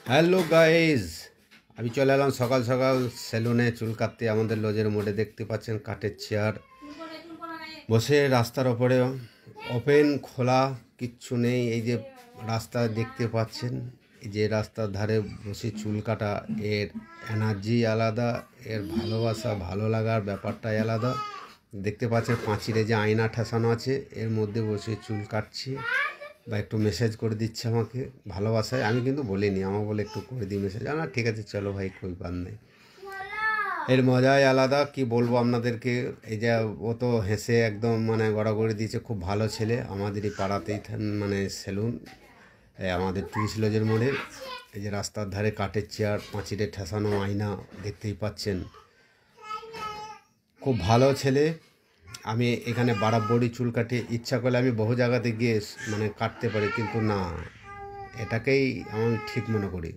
Hello guys, আমি চলে এলাম সকাল সকাল সেলুনে চুল কাটতে। আমাদের লজের মোড়ে দেখতে পাচ্ছেন কাঠের চেয়ার বসে, রাস্তার ওপরে ওপেন খোলা, কিচ্ছু নেই। এই যে রাস্তা দেখতে পাচ্ছেন, এই যে রাস্তার ধারে বসে চুল কাটা, এর এনার্জি আলাদা, এর ভালোবাসা ভালো লাগার ব্যাপারটাই আলাদা। দেখতে পাচ্ছেন পাঁচিলে যে আয়না ঠেসানো আছে, এর মধ্যে বসে চুল কাটছি বা একটু মেসেজ করে দিচ্ছে আমাকে ভালোবাসায়। আমি কিন্তু বলিনি, আমাকে বলে একটু করে দিই মেসেজ। না ঠিক আছে চলো ভাই, কই বাদ নেই। এর মজাই আলাদা, কি বলবো আপনাদেরকে। এই যে ও তো হেসে একদম মানে গড়াগড়ি দিয়েছে, খুব ভালো ছেলে। আমাদেরই পাড়াতেই মানে সেলুন, আমাদের টুরিস্ট লজের মোড়ে। এই যে রাস্তার ধারে কাঠের চেয়ার, পাঁচিলে ঠেসানো আয়না দেখতেই পাচ্ছেন। খুব ভালো ছেলে। আমি এখানে বারাবরই চুল কাটি, ইচ্ছা করলে আমি বহু জায়গাতে গিয়ে মানে কাটতে পারি, কিন্তু না, এটাকেই আমি ঠিক মনে করি।